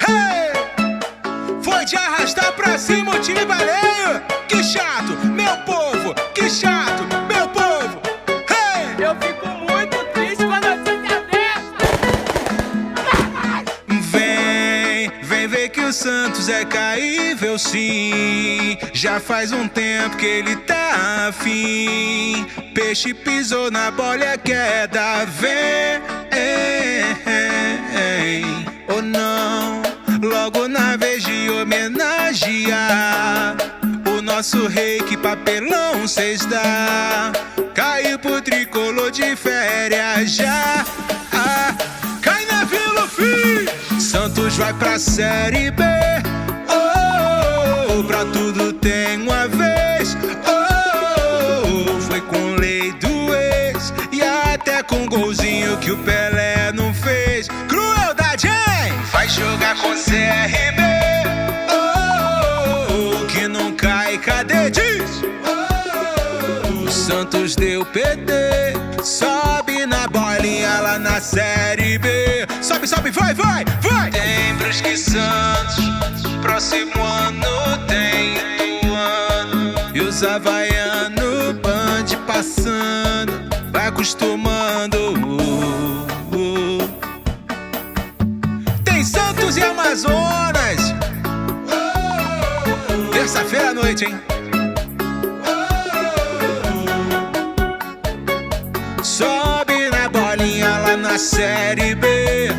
Hey! Foi de arrastar pra cima o time baleio. Que chato, meu povo, que chato, meu povo. Hey! Eu fico muito triste quando eu sinto a Vem ver que o Santos é caível sim. Já faz um tempo que ele tá afim. Peixe pisou na bola, é queda. Vem, ou não, logo na vez de homenagear o nosso rei, que papelão cês dá. Caiu pro tricolor de férias já. Cai na Vila, filho. Santos vai pra Série B. Oh, pra tudo tem uma vez. Oh, foi com lei do ex e até com golzinho que o Pelé não fez. Crueldade, hein? Vai jogar com CRB. Oh, que não cai, cadê? Diz! O Santos deu PT. Sobe na bolinha lá na Série B. Sobe, sobe, vai, vai, vai! Tem Brusque Santos, próximo ano tem Ituano. E os havaianos, Band passando, vai acostumando. Tem Santos e Amazonas, terça-feira à noite, hein? Sobe na bolinha lá na Série B.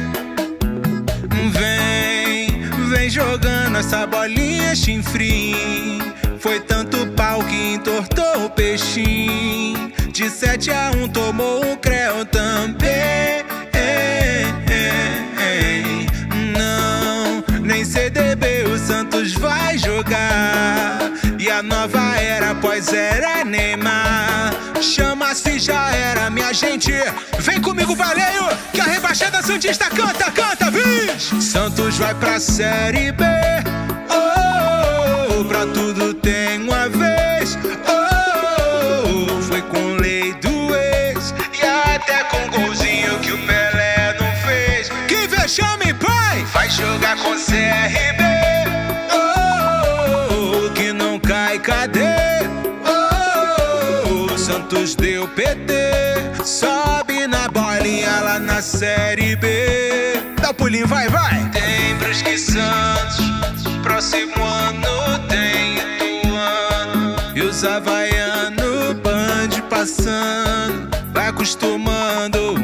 Vem jogando essa bolinha chinfrim. Foi tanto pau que entortou o peixinho. De 7-1 tomou o Creu também. Não, nem CDB o Santos vai jogar. E a nova era após era Neymar. Chama-se já era, minha gente. Vem comigo, baleio, que a rebaixada santista canta, canta, vixe. Santos vai pra Série B. Oh, pra tudo tem uma vez. Oh, foi com lei do ex e até com golzinho que o Pelé não fez. Que vexame, pai! Vai jogar com CRB. Oh, que não cai, cadê? Santos deu PT, sobe na bolinha lá na Série B. Dá um pulinho, vai, vai! Tem Brusque Santos, próximo ano tem Ituano. E os havaianos, Band passando, vai acostumando.